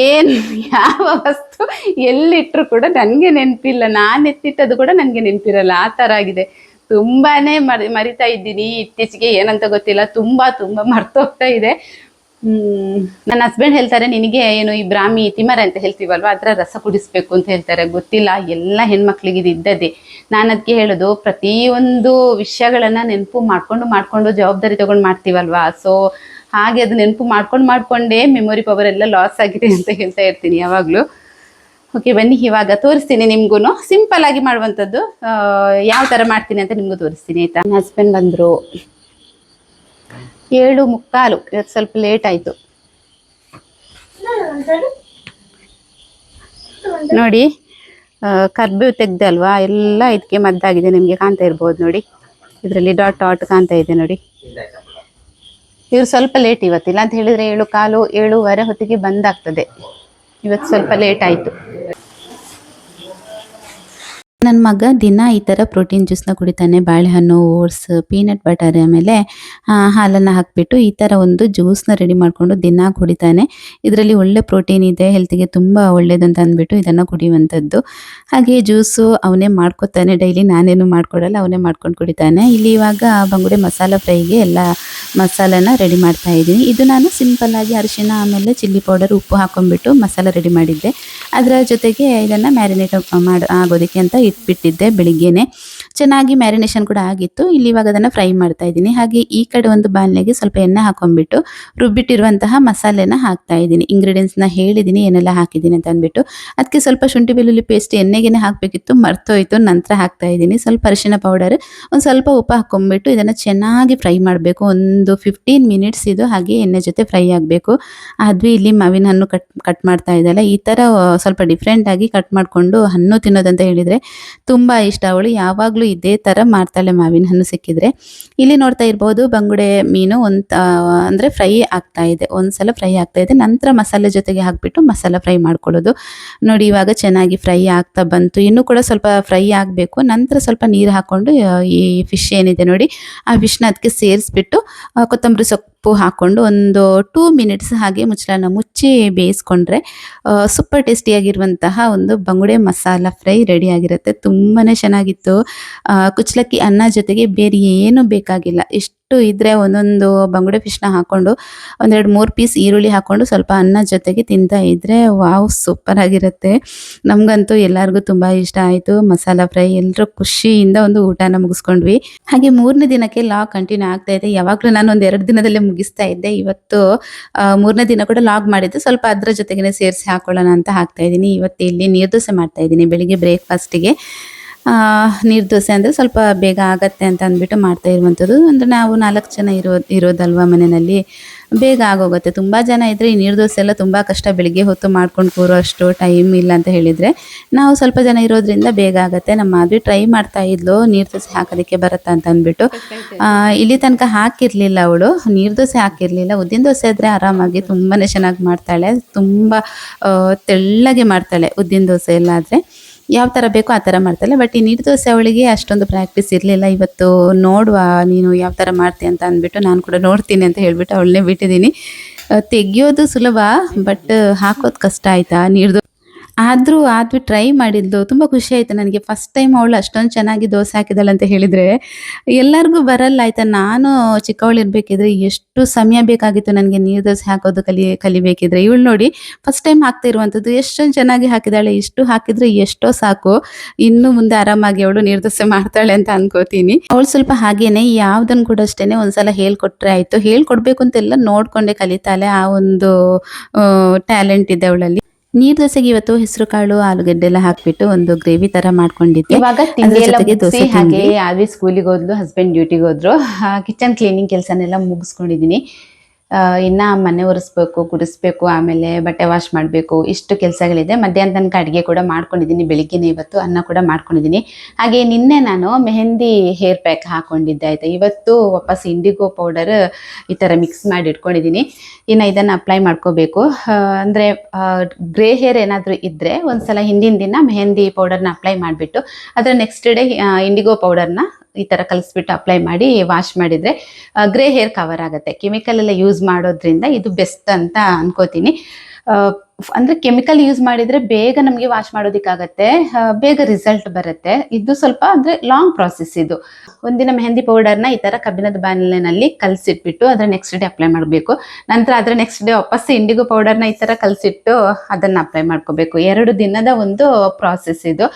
ಏನು ಯಾವ ವಸ್ತು ಎಲ್ಲಿಟ್ಟರು ಕೂಡ ನನಗೆ ನೆನಪಿಲ್ಲ. ನಾನು ಎತ್ತಿಟ್ಟದು ಕೂಡ ನನಗೆ ನೆನಪಿರಲ್ಲ, ಆ ಥರ ಆಗಿದೆ. ತುಂಬಾ ಮರಿತಾ ಇದ್ದೀನಿ ಇತ್ತೀಚೆಗೆ, ಏನಂತ ಗೊತ್ತಿಲ್ಲ, ತುಂಬ ಮರ್ತೋಗ್ತಾ ಇದೆ. ನನ್ನ ಹಸ್ಬೆಂಡ್ ಹೇಳ್ತಾರೆ, ನಿನಗೆ ಏನು ಈ ಬ್ರಾಹ್ಮಿ ತಿಮರ ಅಂತ ಹೇಳ್ತೀವಲ್ವ, ಅದರ ರಸ ಕುಡಿಸ್ಬೇಕು ಅಂತ ಹೇಳ್ತಾರೆ. ಗೊತ್ತಿಲ್ಲ, ಎಲ್ಲ ಹೆಣ್ಮಕ್ಳಿಗೆ ಇದು ಇದ್ದದ್ದೇ. ನಾನು ಅದಕ್ಕೆ ಹೇಳೋದು, ಪ್ರತಿಯೊಂದು ವಿಷಯಗಳನ್ನು ನೆನಪು ಮಾಡ್ಕೊಂಡು ಜವಾಬ್ದಾರಿ ತೊಗೊಂಡು ಮಾಡ್ತೀವಲ್ವಾ. ಸೊ ಹಾಗೆ ಅದು ನೆನಪು ಮಾಡ್ಕೊಂಡೇ ಮೆಮೊರಿ ಪವರ್ ಎಲ್ಲ ಲಾಸ್ ಆಗಿದೆ ಅಂತ ಹೇಳ್ತಾ ಇರ್ತೀನಿ ಯಾವಾಗಲೂ. ಓಕೆ, ಬನ್ನಿ ಇವಾಗ ತೋರಿಸ್ತೀನಿ ನಿಮ್ಗೂ. ಸಿಂಪಲ್ ಆಗಿ ಮಾಡುವಂಥದ್ದು ಯಾವ ಥರ ಮಾಡ್ತೀನಿ ಅಂತ ನಿಮಗೂ ತೋರಿಸ್ತೀನಿ ಆಯಿತಾ. ನನ್ನ ಹಸ್ಬೆಂಡ್ ಬಂದರು 7:45, ಇವತ್ತು ಸ್ವಲ್ಪ ಲೇಟ್ ಆಯಿತು ನೋಡಿ. ಕರ್ಬೇವು ತೆಗ್ದೆ ಅಲ್ವಾ, ಎಲ್ಲ ಇದಕ್ಕೆ ಮದ್ದಾಗಿದೆ, ನಿಮಗೆ ಕಾಣ್ತಾ ಇರ್ಬೋದು ನೋಡಿ, ಇದರಲ್ಲಿ ಡಾಟ್ ಡಾಟ್ ಕಾಣ್ತಾ ಇದೆ ನೋಡಿ. ಇವ್ರು ಸ್ವಲ್ಪ ಲೇಟ್ ಇವತ್ತಿಲ್ಲ ಅಂತ ಹೇಳಿದರೆ 7:15, 7:30 ಹೊತ್ತಿಗೆ ಬಂದಾಗ್ತದೆ. ಇವತ್ತು ಸ್ವಲ್ಪ ಲೇಟ್ ಆಯಿತು. ನನ್ನ ಮಗ ದಿನ ಈ ಥರ ಪ್ರೋಟೀನ್ ಜ್ಯೂಸ್ನ ಕುಡಿತಾನೆ. ಬಾಳೆಹಣ್ಣು, ಓಟ್ಸ್, ಪೀನಟ್ ಬಟರ್, ಆಮೇಲೆ ಹಾಲನ್ನು ಹಾಕಿಬಿಟ್ಟು ಈ ಥರ ಒಂದು ಜ್ಯೂಸ್ನ ರೆಡಿ ಮಾಡಿಕೊಂಡು ದಿನ ಕುಡಿತಾನೆ. ಇದರಲ್ಲಿ ಒಳ್ಳೆ ಪ್ರೋಟೀನ್ ಇದೆ, ಹೆಲ್ತಿಗೆ ತುಂಬ ಒಳ್ಳೇದಂತ ಅಂದ್ಬಿಟ್ಟು ಇದನ್ನು ಕುಡಿಯುವಂಥದ್ದು. ಹಾಗೆ ಜ್ಯೂಸು ಅವನೇ ಮಾಡ್ಕೊತಾನೆ ಡೈಲಿ, ನಾನೇನು ಮಾಡ್ಕೊಡಲ್ಲ, ಅವನೇ ಮಾಡ್ಕೊಂಡು ಕುಡಿತಾನೆ. ಇಲ್ಲಿ ಇವಾಗ ಬಂಗುಡೆ ಮಸಾಲ ಫ್ರೈಗೆ ಎಲ್ಲ ಮಸಾಲನ ರೆಡಿ ಮಾಡ್ತಾ ಇದ್ದೀನಿ. ಇದು ನಾನು ಸಿಂಪಲ್ಲಾಗಿ ಅರಿಶಿನ ಆಮೇಲೆ ಚಿಲ್ಲಿ ಪೌಡರ್, ಉಪ್ಪು ಹಾಕೊಂಡ್ಬಿಟ್ಟು ಮಸಾಲ ರೆಡಿ ಮಾಡಿದ್ದೆ. ಅದರ ಜೊತೆಗೆ ಇದನ್ನು ಮ್ಯಾರಿನೇಟ್ ಆಗೋದಕ್ಕೆ ಅಂತ ಇಟ್ಬಿಟ್ಟಿದ್ದೆ ಬೆಳಿಗ್ಗೆನೆ. ಚೆನ್ನಾಗಿ ಮ್ಯಾರಿನೇಷನ್ ಕೂಡ ಆಗಿತ್ತು. ಇಲ್ಲಿ ಇವಾಗ ಅದನ್ನು ಫ್ರೈ ಮಾಡ್ತಾ ಇದ್ದೀನಿ. ಹಾಗೆ ಈ ಕಡೆ ಒಂದು ಬಾಣಲೆಗೆ ಸ್ವಲ್ಪ ಎಣ್ಣೆ ಹಾಕೊಂಡ್ಬಿಟ್ಟು ರುಬ್ಬಿಟ್ಟಿರುವಂತಹ ಮಸಾಲೆನ ಹಾಕ್ತಾ ಇದ್ದೀನಿ. ಇಂಗ್ರೀಡಿಯೆಂಟ್ಸ್ನ ಹೇಳಿದ್ದೀನಿ ಏನೆಲ್ಲ ಹಾಕಿದ್ದೀನಿ ಅಂತ ಅಂದ್ಬಿಟ್ಟು. ಅದಕ್ಕೆ ಸ್ವಲ್ಪ ಶುಂಠಿ ಬೆಳ್ಳುಳ್ಳಿ ಪೇಸ್ಟ್ ಎಣ್ಣೆಗೆ ಹಾಕಬೇಕಿತ್ತು, ಮರ್ತೋಯ್ತು, ನಂತರ ಹಾಕ್ತಾ ಇದ್ದೀನಿ. ಸ್ವಲ್ಪ ಅರಿಶಿನ ಪೌಡರ್, ಒಂದು ಸ್ವಲ್ಪ ಉಪ್ಪು ಹಾಕೊಂಡ್ಬಿಟ್ಟು ಇದನ್ನು ಚೆನ್ನಾಗಿ ಫ್ರೈ ಮಾಡಬೇಕು. ಒಂದು 15 ಮಿನಿಟ್ಸ್ ಇದು ಹಾಗೆ ಎಣ್ಣೆ ಜೊತೆ ಫ್ರೈ ಆಗಬೇಕು. ಆದ್ವಿ ಇಲ್ಲಿ ಮಾವಿನ ಹಣ್ಣು ಕಟ್ ಮಾಡ್ತಾ ಇದ್ದಲ್ಲ, ಈ ಥರ ಸ್ವಲ್ಪ ಡಿಫ್ರೆಂಟಾಗಿ ಕಟ್ ಮಾಡಿಕೊಂಡು ಹಣ್ಣು ತಿನ್ನೋದಂತ ಹೇಳಿದರೆ ತುಂಬ ಇಷ್ಟ. ಅವಳು ಯಾವಾಗಲೂ ಇದೇ ಥರ ಮಾಡ್ತಾಳೆ ಮಾವಿನ ಹಣ್ಣು ಸಿಕ್ಕಿದ್ರೆ. ಇಲ್ಲಿ ನೋಡ್ತಾ ಇರ್ಬೋದು ಬಂಗುಡೆ ಮೀನು ಅಂದರೆ ಫ್ರೈ ಆಗ್ತಾ ಇದೆ. ಒಂದು ಸಲ ಫ್ರೈ ಆಗ್ತಾ ಇದೆ, ನಂತರ ಮಸಾಲೆ ಜೊತೆಗೆ ಹಾಕಿಬಿಟ್ಟು ಮಸಾಲ ಫ್ರೈ ಮಾಡ್ಕೊಳ್ಳೋದು ನೋಡಿ. ಇವಾಗ ಚೆನ್ನಾಗಿ ಫ್ರೈ ಆಗ್ತಾ ಬಂತು, ಇನ್ನೂ ಕೂಡ ಸ್ವಲ್ಪ ಫ್ರೈ ಆಗಬೇಕು. ನಂತರ ಸ್ವಲ್ಪ ನೀರು ಹಾಕ್ಕೊಂಡು ಈ ಫಿಶ್ ಏನಿದೆ ನೋಡಿ, ಆ ಫಿಶ್ನ ಅದಕ್ಕೆ ಸೇರಿಸ್ಬಿಟ್ಟು ಕೊತ್ತಂಬರಿ ಸೊಪ್ಪು ಹಾಕ್ಕೊಂಡು ಒಂದು 2 ಮಿನಿಟ್ಸ್ ಹಾಗೆ ಮುಚ್ಚಳನ ಮುಚ್ಚಿ ಬೇಯಿಸ್ಕೊಂಡ್ರೆ ಸೂಪರ್ ಟೇಸ್ಟಿಯಾಗಿರುವಂತಹ ಒಂದು ಬಂಗುಡೆ ಮಸಾಲ ಫ್ರೈ ರೆಡಿ ಆಗಿರುತ್ತೆ. ತುಂಬಾ ಚೆನ್ನಾಗಿತ್ತು. ಕುಚ್ಚಲಕ್ಕಿ ಅನ್ನ ಜೊತೆಗೆ ಬೇರೆ ಏನೂ ಬೇಕಾಗಿಲ್ಲ, ಇಷ್ಟು ಇದ್ದರೆ ಒಂದೊಂದು ಬಂಗುಡೆ ಫಿಶ್ನ ಹಾಕ್ಕೊಂಡು 1-2-3 ಪೀಸ್ ಈರುಳ್ಳಿ ಹಾಕ್ಕೊಂಡು ಸ್ವಲ್ಪ ಅನ್ನ ಜೊತೆಗೆ ತಿಂತಾ ಇದ್ದರೆ ವಾವ್ ಸೂಪರ್ ಆಗಿರುತ್ತೆ. ನಮಗಂತೂ ಎಲ್ಲರಿಗೂ ತುಂಬ ಇಷ್ಟ ಆಯಿತು ಮಸಾಲ ಫ್ರೈ. ಎಲ್ಲರೂ ಖುಷಿಯಿಂದ ಒಂದು ಊಟನ ಮುಗಿಸ್ಕೊಂಡ್ವಿ. ಹಾಗೆ 3ನೇ ದಿನಕ್ಕೆ ಲಾಗ್ ಕಂಟಿನ್ಯೂ ಆಗ್ತಾ ಇದೆ. ಯಾವಾಗಲೂ ನಾನು ಒಂದು 2 ದಿನದಲ್ಲೇ ಮುಗಿಸ್ತಾ ಇದ್ದೆ. ಇವತ್ತು 3ನೇ ದಿನ ಕೂಡ ಲಾಗ್ ಮಾಡಿದ್ದು, ಸ್ವಲ್ಪ ಅದರ ಜೊತೆಗೇ ಸೇರಿಸಿ ಹಾಕೊಳ್ಳೋಣ ಅಂತ ಹಾಕ್ತಾ ಇದ್ದೀನಿ. ಇವತ್ತು ಇಲ್ಲಿ ನೀರು ದೋಸೆ ಮಾಡ್ತಾ ಇದ್ದೀನಿ ಬೆಳಿಗ್ಗೆ ಬ್ರೇಕ್ಫಾಸ್ಟಿಗೆ. ನೀರು ದೋಸೆ ಅಂದರೆ ಸ್ವಲ್ಪ ಬೇಗ ಆಗತ್ತೆ ಅಂತ ಅಂದ್ಬಿಟ್ಟು ಮಾಡ್ತಾ ಇರುವಂಥದ್ದು. ಅಂದರೆ ನಾವು 4 ಜನ ಇರೋದಲ್ವ ಮನೆಯಲ್ಲಿ, ಬೇಗ ಆಗೋಗುತ್ತೆ. ತುಂಬ ಜನ ಇದ್ದರೆ ಈ ನೀರು ದೋಸೆ ಎಲ್ಲ ತುಂಬ ಕಷ್ಟ, ಬೆಳಿಗ್ಗೆ ಹೊತ್ತು ಮಾಡ್ಕೊಂಡು ಕೂರೋ ಅಷ್ಟು ಟೈಮ್ ಇಲ್ಲ ಅಂತ ಹೇಳಿದರೆ, ನಾವು ಸ್ವಲ್ಪ ಜನ ಇರೋದ್ರಿಂದ ಬೇಗ ಆಗುತ್ತೆ. ನಮ್ಮ ಮಾಧವಿ ಟ್ರೈ ಮಾಡ್ತಾ ಇದ್ಲು ನೀರು ದೋಸೆ ಹಾಕೋದಕ್ಕೆ ಬರುತ್ತಾ ಅಂತ ಅಂದ್ಬಿಟ್ಟು. ಇಲ್ಲಿ ತನಕ ಹಾಕಿರಲಿಲ್ಲ ಅವಳು, ನೀರು ದೋಸೆ ಹಾಕಿರಲಿಲ್ಲ. ಉದ್ದಿನ ದೋಸೆ ಆದರೆ ಆರಾಮಾಗಿ ತುಂಬಾ ಚೆನ್ನಾಗಿ ಮಾಡ್ತಾಳೆ, ತುಂಬ ತೆಳ್ಳಗೆ ಮಾಡ್ತಾಳೆ ಉದ್ದಿನ ದೋಸೆ ಎಲ್ಲ ಆದರೆ. ಯಾವ ಥರ ಬೇಕೋ ಆ ಥರ ಮಾಡ್ತಾಳೆ. ಬಟ್ ಈ ನೀರು ದೋಸೆ ಅವಳಿಗೆ ಅಷ್ಟೊಂದು ಪ್ರಾಕ್ಟೀಸ್ ಇರಲಿಲ್ಲ. ಇವತ್ತು ನೋಡುವ ನೀನು ಯಾವ ಥರ ಮಾಡ್ತೀಯ ಅಂತ ಅಂದ್ಬಿಟ್ಟು, ನಾನು ಕೂಡ ನೋಡ್ತೀನಿ ಅಂತ ಹೇಳ್ಬಿಟ್ಟು ಅವಳನ್ನೇ ಬಿಟ್ಟಿದ್ದೀನಿ. ತೆಗಿಯೋದು ಸುಲಭ, ಬಟ್ ಹಾಕೋದು ಕಷ್ಟ ಆಯಿತಾ ನೀರು. ಆದರೂ ಟ್ರೈ ಮಾಡಿದ್ಲು, ತುಂಬ ಖುಷಿ ಆಯಿತು ನನಗೆ. ಫಸ್ಟ್ ಟೈಮ್ ಅವಳು ಅಷ್ಟೊಂದು ಚೆನ್ನಾಗಿ ದೋಸೆ ಹಾಕಿದಾಳೆ ಅಂತ ಹೇಳಿದರೆ ಎಲ್ಲರಿಗೂ ಬರಲ್ಲ ಆಯಿತಾ. ನಾನು ಚಿಕ್ಕವಳಿರ್ಬೇಕಿದ್ರೆ ಎಷ್ಟು ಸಮಯ ಬೇಕಾಗಿತ್ತು ನನಗೆ ನೀರು ದೋಸೆ ಹಾಕೋದು ಕಲಿಬೇಕಿದ್ರೆ. ಇವಳು ನೋಡಿ ಫಸ್ಟ್ ಟೈಮ್ ಹಾಕ್ತಾ ಇರುವಂಥದ್ದು, ಎಷ್ಟೊಂದು ಚೆನ್ನಾಗಿ ಹಾಕಿದಾಳೆ. ಇಷ್ಟು ಹಾಕಿದರೆ ಎಷ್ಟೋ ಸಾಕು, ಇನ್ನು ಮುಂದೆ ಆರಾಮಾಗಿ ಅವಳು ನೀರು ದೋಸೆ ಮಾಡ್ತಾಳೆ ಅಂತ ಅನ್ಕೋತೀನಿ. ಅವಳು ಸ್ವಲ್ಪ ಹಾಗೇನೆ ಯಾವುದನ್ನು ಕೂಡ ಅಷ್ಟೇ ಒಂದ್ಸಲ ಹೇಳ್ಕೊಟ್ರೆ ಆಯಿತು. ಹೇಳ್ಕೊಡ್ಬೇಕು ಅಂತೆಲ್ಲ ನೋಡ್ಕೊಂಡೆ ಕಲಿತಾಳೆ, ಆ ಒಂದು ಟ್ಯಾಲೆಂಟ್ ಇದೆ ಅವಳಲ್ಲಿ. ನೀರು ದೋಸೆಗೆ ಇವತ್ತು ಹೆಸರು ಕಾಳು, ಆಲೂಗಡ್ಡೆ ಎಲ್ಲ ಹಾಕ್ಬಿಟ್ಟು ಒಂದು ಗ್ರೇವಿ ತರ ಮಾಡ್ಕೊಂಡಿದ್ದೆ. ಇವಾಗ ದೋಸೆ ಹಾಗೆ ಆದ್ವಿ ಸ್ಕೂಲಿಗೆ ಹೋದ್ಲು, ಹಸ್ಬೆಂಡ್ ಡ್ಯೂಟಿಗೆ ಹೋದ್ರು. ಕಿಚನ್ ಕ್ಲೀನಿಂಗ್ ಕೆಲಸನೆಲ್ಲ ಮುಗಿಸ್ಕೊಂಡಿದ್ದೀನಿ. ಇನ್ನು ಮನೆ ಒರೆಸ್ಬೇಕು, ಗುಡಿಸ್ಬೇಕು, ಆಮೇಲೆ ಬಟ್ಟೆ ವಾಶ್ ಮಾಡಬೇಕು, ಇಷ್ಟು ಕೆಲಸಗಳಿದೆ. ಮಧ್ಯಾಹ್ನ ತನಕ ಅಡುಗೆ ಕೂಡ ಮಾಡ್ಕೊಂಡಿದ್ದೀನಿ. ಬೆಳಿಗ್ಗೆನೇ ಇವತ್ತು ಅನ್ನ ಕೂಡ ಮಾಡ್ಕೊಂಡಿದ್ದೀನಿ. ಹಾಗೆ ನಿನ್ನೆ ನಾನು ಮೆಹಂದಿ ಹೇರ್ ಪ್ಯಾಕ್ ಹಾಕ್ಕೊಂಡಿದ್ದೆ ಆಯಿತಾ. ಇವತ್ತು ವಾಪಸ್ ಇಂಡಿಗೋ ಪೌಡರ್ ಈ ಥರ ಮಿಕ್ಸ್ ಮಾಡಿ ಇಟ್ಕೊಂಡಿದ್ದೀನಿ. ಇನ್ನು ಇದನ್ನು ಅಪ್ಲೈ ಮಾಡ್ಕೋಬೇಕು. ಅಂದರೆ ಗ್ರೇ ಹೇರ್ ಏನಾದರೂ ಇದ್ದರೆ ಒಂದ್ಸಲ ಹಿಂದಿನ ದಿನ ಮೆಹಂದಿ ಪೌಡರ್ನ ಅಪ್ಲೈ ಮಾಡಿಬಿಟ್ಟು ಅದರ ನೆಕ್ಸ್ಟ್ ಡೇ ಇಂಡಿಗೋ ಪೌಡರ್ನ ಈ ಥರ ಕಲಿಸ್ಬಿಟ್ಟು ಅಪ್ಲೈ ಮಾಡಿ ವಾಶ್ ಮಾಡಿದರೆ ಗ್ರೇ ಹೇರ್ ಕವರ್ ಆಗುತ್ತೆ. ಕೆಮಿಕಲ್ ಎಲ್ಲ ಯೂಸ್ ಮಾಡೋದ್ರಿಂದ ಇದು ಬೆಸ್ಟ್ ಅಂತ ಅನ್ಕೋತೀನಿ. ಅಂದರೆ ಕೆಮಿಕಲ್ ಯೂಸ್ ಮಾಡಿದರೆ ಬೇಗ ನಮಗೆ ವಾಶ್ ಮಾಡೋದಕ್ಕಾಗತ್ತೆ, ಬೇಗ ರಿಸಲ್ಟ್ ಬರುತ್ತೆ. ಇದು ಸ್ವಲ್ಪ ಅಂದರೆ ಲಾಂಗ್ ಪ್ರಾಸೆಸ್ ಇದು. ಒಂದಿನ ಮೆಹಂದಿ ಪೌಡರ್ನ ಈ ಥರ ಕಬ್ಬಿಣದ ಬಾಣಲೆನಲ್ಲಿ ಕಲಸಿಟ್ಬಿಟ್ಟು ಅದರ ನೆಕ್ಸ್ಟ್ ಡೇ ಅಪ್ಲೈ ಮಾಡಬೇಕು. ನಂತರ ಅದರ ನೆಕ್ಸ್ಟ್ ಡೇ ವಾಪಸ್ ಇಂಡಿಗೋ ಪೌಡರ್ನ ಈ ಥರ ಕಲಸಿಟ್ಟು ಅದನ್ನು ಅಪ್ಲೈ ಮಾಡ್ಕೋಬೇಕು. 2 ದಿನದ ಒಂದು ಪ್ರಾಸೆಸ್ ಇದು.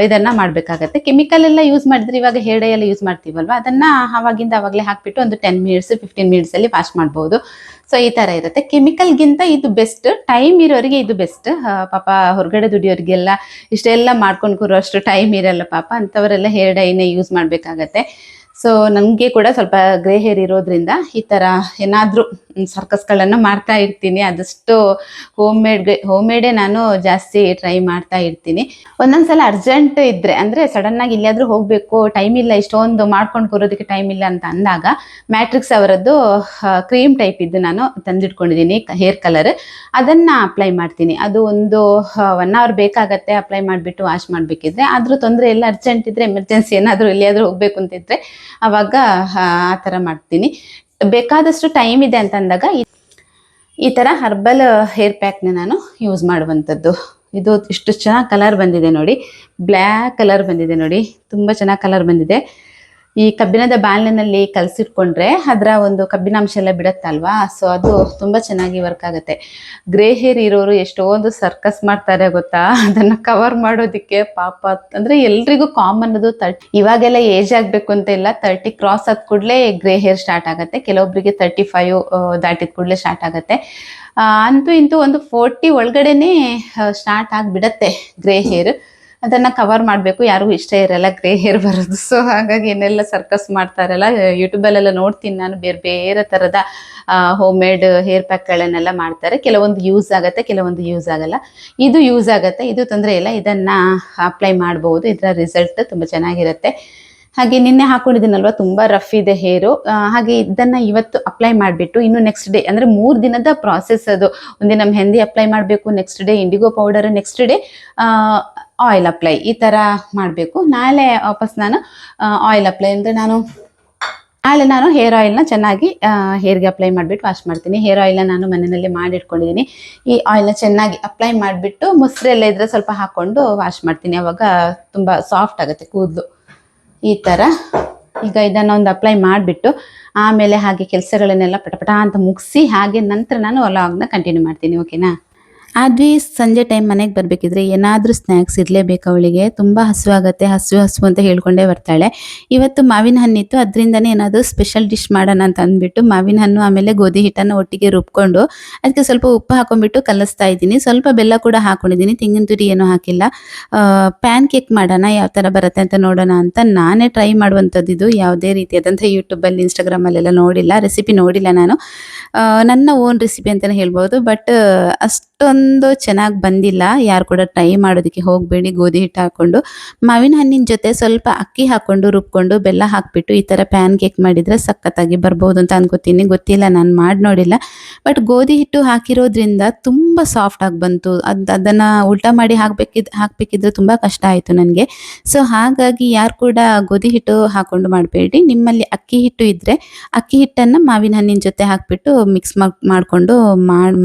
ಇದನ್ನು ಮಾಡಬೇಕಾಗತ್ತೆ. ಕೆಮಿಕಲ್ ಎಲ್ಲ ಯೂಸ್ ಮಾಡಿದರೆ ಇವಾಗ ಹೇರ್ ಡೈ ಎಲ್ಲ ಯೂಸ್ ಮಾಡ್ತೀವಲ್ವ, ಅದನ್ನು ಆವಾಗಿಂದ ಆವಾಗಲೇ ಹಾಕಿಬಿಟ್ಟು ಒಂದು 10 ಮಿನಿಟ್ಸ್ 15 ಮಿನಿಟ್ಸಲ್ಲಿ ವಾಶ್ ಮಾಡ್ಬೋದು. ಸೊ ಈ ಥರ ಇರುತ್ತೆ. ಕೆಮಿಕಲ್ಗಿಂತ ಇದು ಬೆಸ್ಟ್. ಟೈಮ್ ಇರೋರಿಗೆ ಇದು ಬೆಸ್ಟ್. ಪಾಪ ಹೊರಗಡೆ ದುಡಿಯೋರಿಗೆಲ್ಲ ಇಷ್ಟೆಲ್ಲ ಮಾಡ್ಕೊಂಡು ಕೂರೋಷ್ಟು ಟೈಮ್ ಇರಲ್ಲ ಪಾಪ, ಅಂಥವರೆಲ್ಲ ಹೇರ್ ಡೈನೇ ಯೂಸ್ ಮಾಡಬೇಕಾಗತ್ತೆ. ಸೊ ನನಗೆ ಕೂಡ ಸ್ವಲ್ಪ ಗ್ರೇ ಹೇರ್ ಇರೋದ್ರಿಂದ ಈ ಥರ ಏನಾದರೂ ಸರ್ಕಸ್ಗಳನ್ನು ಮಾಡ್ತಾ ಇರ್ತೀನಿ. ಆದಷ್ಟು ಹೋಮ್ ಮೇಡೇ ನಾನು ಜಾಸ್ತಿ ಟ್ರೈ ಮಾಡ್ತಾ ಇರ್ತೀನಿ. ಒಂದೊಂದ್ಸಲ ಅರ್ಜೆಂಟ್ ಇದ್ದರೆ, ಅಂದರೆ ಸಡನ್ನಾಗಿ ಎಲ್ಲಿಯಾದರೂ ಹೋಗಬೇಕು, ಟೈಮ್ ಇಲ್ಲ, ಇಷ್ಟೊಂದು ಮಾಡ್ಕೊಂಡು ಕೂರೋದಕ್ಕೆ ಟೈಮ್ ಇಲ್ಲ ಅಂತ ಅಂದಾಗ ಮ್ಯಾಟ್ರಿಕ್ಸ್ ಅವರದ್ದು ಕ್ರೀಮ್ ಟೈಪ್ ಇದ್ದು ನಾನು ತಂದಿಟ್ಕೊಂಡಿದ್ದೀನಿ ಹೇರ್ ಕಲರ್. ಅದನ್ನು ಅಪ್ಲೈ ಮಾಡ್ತೀನಿ. ಅದು ಒಂದು 1 ಅವರ್ ಬೇಕಾಗತ್ತೆ ಅಪ್ಲೈ ಮಾಡಿಬಿಟ್ಟು ವಾಶ್ ಮಾಡಬೇಕಿದ್ರೆ. ಆದರೂ ತೊಂದರೆ ಇಲ್ಲ, ಅರ್ಜೆಂಟ್ ಇದ್ದರೆ, ಎಮರ್ಜೆನ್ಸಿ ಏನಾದರೂ ಎಲ್ಲಿಯಾದರೂ ಹೋಗಬೇಕು ಅಂತಿದ್ರೆ ಆವಾಗ ಆ ಥರ ಮಾಡ್ತೀನಿ. ಬೇಕಾದಷ್ಟು ಟೈಮ್ ಇದೆ ಅಂತ ಅಂದಾಗ ಈ ಥರ ಹರ್ಬಲ್ ಹೇರ್ ಪ್ಯಾಕ್ನ ನಾನು ಯೂಸ್ ಮಾಡುವಂಥದ್ದು. ಇದು ಇಷ್ಟು ಚೆನ್ನಾಗಿ ಕಲರ್ ಬಂದಿದೆ ನೋಡಿ, ಬ್ಲ್ಯಾಕ್ ಕಲರ್ ಬಂದಿದೆ ನೋಡಿ, ತುಂಬ ಚೆನ್ನಾಗಿ ಕಲರ್ ಬಂದಿದೆ. ಈ ಕಬ್ಬಿಣದ ಬಾಣಲೆನಲ್ಲಿ ಕಲಸಿಟ್ಕೊಂಡ್ರೆ ಅದರ ಒಂದು ಕಬ್ಬಿನಾಂಶ ಎಲ್ಲ ಬಿಡುತ್ತಲ್ವಾ, ಸೊ ಅದು ತುಂಬ ಚೆನ್ನಾಗಿ ವರ್ಕ್ ಆಗುತ್ತೆ. ಗ್ರೇ ಹೇರ್ ಇರೋರು ಎಷ್ಟೊಂದು ಸರ್ಕಸ್ ಮಾಡ್ತಾರೆ ಗೊತ್ತಾ, ಅದನ್ನು ಕವರ್ ಮಾಡೋದಕ್ಕೆ ಪಾಪ. ಅಂದರೆ ಎಲ್ರಿಗೂ ಕಾಮನ್ ಅದು 30, ಇವಾಗೆಲ್ಲ ಏಜ್ ಆಗಬೇಕು ಅಂತ ಇಲ್ಲ, 30 ಕ್ರಾಸ್ ಆದ ಕೂಡಲೇ ಗ್ರೇ ಹೇರ್ ಸ್ಟಾರ್ಟ್ ಆಗುತ್ತೆ. ಕೆಲವೊಬ್ಬರಿಗೆ 35 ದಾಟಿದ ಕೂಡಲೇ ಸ್ಟಾರ್ಟ್ ಆಗುತ್ತೆ. ಅಂತೂ ಇಂತೂ ಒಂದು 40 ಒಳಗಡೆನೇ ಸ್ಟಾರ್ಟ್ ಆಗಿಬಿಡತ್ತೆ ಗ್ರೇ ಹೇರ್. ಅದನ್ನು ಕವರ್ ಮಾಡಬೇಕು, ಯಾರಿಗೂ ಇಷ್ಟ ಇರಲ್ಲ ಗ್ರೇ ಹೇರ್ ಬರೋದು. ಸೊ ಹಾಗಾಗಿ ಏನೆಲ್ಲ ಸರ್ಕಸ್ ಮಾಡ್ತಾರಲ್ಲ, ಯೂಟ್ಯೂಬಲ್ಲೆಲ್ಲ ನೋಡ್ತೀನಿ ನಾನು, ಬೇರೆ ಬೇರೆ ಥರದ ಹೋಮ್ ಮೇಡ್ ಹೇರ್ ಪ್ಯಾಕ್ಗಳನ್ನೆಲ್ಲ ಮಾಡ್ತಾರೆ. ಕೆಲವೊಂದು ಯೂಸ್ ಆಗುತ್ತೆ, ಕೆಲವೊಂದು ಯೂಸ್ ಆಗಲ್ಲ. ಇದು ಯೂಸ್ ಆಗುತ್ತೆ, ಇದು ತೊಂದರೆ ಇಲ್ಲ, ಇದನ್ನು ಅಪ್ಲೈ ಮಾಡ್ಬೋದು. ಇದರ ರಿಸಲ್ಟ್ ತುಂಬ ಚೆನ್ನಾಗಿರುತ್ತೆ. ಹಾಗೆ ನಿನ್ನೆ ಹಾಕೊಂಡಿದ್ದೀನಲ್ವ, ತುಂಬ ರಫ್ ಇದೆ ಹೇರು. ಹಾಗೆ ಇದನ್ನು ಇವತ್ತು ಅಪ್ಲೈ ಮಾಡಿಬಿಟ್ಟು ಇನ್ನು ನೆಕ್ಸ್ಟ್ ಡೇ, ಅಂದರೆ 3 ದಿನದ ಪ್ರಾಸೆಸ್ ಅದು. ಒಂದಿನ ಮೆಹಂದಿ ಅಪ್ಲೈ ಮಾಡಬೇಕು, next day IndiGo powder, next day oil apply, ಈ ಥರ ಮಾಡಬೇಕು. ನಾಳೆ ವಾಪಸ್ ನಾನು ಆಯಿಲ್ ಅಪ್ಲೈ ಅಂದರೆ ನಾಳೆ ನಾನು ಹೇರ್ ಆಯಿಲ್ನ ಚೆನ್ನಾಗಿ ಹೇರ್ಗೆ ಅಪ್ಲೈ ಮಾಡಿಬಿಟ್ಟು ವಾಶ್ ಮಾಡ್ತೀನಿ. ಹೇರ್ ಆಯಿಲ್ನ ನಾನು ಮನೆಯಲ್ಲೇ ಮಾಡಿಟ್ಕೊಂಡಿದ್ದೀನಿ. ಈ ಆಯಿಲ್ನ ಚೆನ್ನಾಗಿ ಅಪ್ಲೈ ಮಾಡಿಬಿಟ್ಟು ಮೊಸರೆಲ್ಲ ಇದ್ದರೆ ಸ್ವಲ್ಪ ಹಾಕ್ಕೊಂಡು ವಾಶ್ ಮಾಡ್ತೀನಿ. ಆವಾಗ ತುಂಬ ಸಾಫ್ಟ್ ಆಗುತ್ತೆ ಕೂದಲು. ಈ ಥರ ಈಗ ಇದನ್ನು ಒಂದು ಅಪ್ಲೈ ಮಾಡಿಬಿಟ್ಟು ಆಮೇಲೆ ಹಾಗೆ ಕೆಲಸಗಳನ್ನೆಲ್ಲ ಪಟಪಟ ಅಂತ ಮುಗಿಸಿ ಹಾಗೆ ನಂತರ ನಾನು ವ್ಲಾಗ್ನ ಕಂಟಿನ್ಯೂ ಮಾಡ್ತೀನಿ. ಓಕೆನಾ? ಆದ್ವಿ ಸಂಜೆ ಟೈಮ್ ಮನೆಗೆ ಬರಬೇಕಿದ್ರೆ ಏನಾದರೂ ಸ್ನ್ಯಾಕ್ಸ್ ಇರಲೇಬೇಕು ಅವಳಿಗೆ. ತುಂಬ ಹಸುವಾಗುತ್ತೆ, ಹಸು ಅಂತ ಹೇಳ್ಕೊಂಡೇ ಬರ್ತಾಳೆ. ಇವತ್ತು ಮಾವಿನ ಹಣ್ಣಿತ್ತು, ಅದರಿಂದನೇ ಏನಾದರೂ ಸ್ಪೆಷಲ್ ಡಿಶ್ ಮಾಡೋಣ ಅಂತ ಅಂದ್ಬಿಟ್ಟು ಮಾವಿನ ಹಣ್ಣು ಆಮೇಲೆ ಗೋಧಿ ಹಿಟ್ಟನ್ನು ಒಟ್ಟಿಗೆ ರುಬ್ಕೊಂಡು ಅದಕ್ಕೆ ಸ್ವಲ್ಪ ಉಪ್ಪು ಹಾಕೊಂಡ್ಬಿಟ್ಟು ಕಲಿಸ್ತಾ ಇದ್ದೀನಿ. ಸ್ವಲ್ಪ ಬೆಲ್ಲ ಕೂಡ ಹಾಕೊಂಡಿದ್ದೀನಿ, ತೆಂಗಿನ ತುರಿ ಏನೂ ಹಾಕಿಲ್ಲ. ಪ್ಯಾನ್ ಕೇಕ್ ಮಾಡೋಣ, ಯಾವ ಥರ ಬರುತ್ತೆ ಅಂತ ನೋಡೋಣ ಅಂತ ನಾನೇ ಟ್ರೈ ಮಾಡುವಂಥದ್ದು. ಇದು ಯಾವುದೇ ರೀತಿಯಾದಂಥ ಯೂಟ್ಯೂಬಲ್ಲಿ ಇನ್ಸ್ಟಾಗ್ರಾಮಲ್ಲೆಲ್ಲ ನೋಡಿಲ್ಲ, ರೆಸಿಪಿ ನೋಡಿಲ್ಲ ನಾನು. ನನ್ನ ಓನ್ ರೆಸಿಪಿ ಅಂತಲೇ ಹೇಳ್ಬೋದು. ಬಟ್ ಅಷ್ಟೊಂದು ಚೆನ್ನಾಗಿ ಬಂದಿಲ್ಲ. ಯಾರು ಕೂಡ ಟ್ರೈ ಮಾಡೋದಕ್ಕೆ ಹೋಗಬೇಡಿ. ಗೋಧಿ ಹಿಟ್ಟು ಹಾಕ್ಕೊಂಡು ಮಾವಿನ ಹಣ್ಣಿನ ಜೊತೆ ಸ್ವಲ್ಪ ಅಕ್ಕಿ ಹಾಕ್ಕೊಂಡು ರುಬ್ಕೊಂಡು ಬೆಲ್ಲ ಹಾಕಿಬಿಟ್ಟು ಈ ಥರ ಪ್ಯಾನ್ ಕೇಕ್ ಮಾಡಿದರೆ ಸಖತ್ತಾಗಿ ಬರ್ಬೋದು ಅಂತ ಅನ್ಕೋತೀನಿ. ಗೊತ್ತಿಲ್ಲ, ನಾನು ಮಾಡಿ ನೋಡಿಲ್ಲ. ಬಟ್ ಗೋಧಿ ಹಿಟ್ಟು ಹಾಕಿರೋದ್ರಿಂದ ತುಂಬ ಸಾಫ್ಟಾಗಿ ಬಂತು. ಅದನ್ನು ಉಲ್ಟಾ ಮಾಡಿ ಹಾಕಬೇಕಿದ್ರೆ ತುಂಬ ಕಷ್ಟ ಆಯಿತು ನನಗೆ. ಸೊ ಹಾಗಾಗಿ ಯಾರು ಕೂಡ ಗೋಧಿ ಹಿಟ್ಟು ಹಾಕ್ಕೊಂಡು ಮಾಡಬೇಡಿ. ನಿಮ್ಮಲ್ಲಿ ಅಕ್ಕಿ ಹಿಟ್ಟು ಇದ್ದರೆ ಅಕ್ಕಿ ಹಿಟ್ಟನ್ನು ಮಾವಿನ ಹಣ್ಣಿನ ಜೊತೆ ಹಾಕಿಬಿಟ್ಟು ಮಿಕ್ಸ್ ಮಾಡಿಕೊಂಡು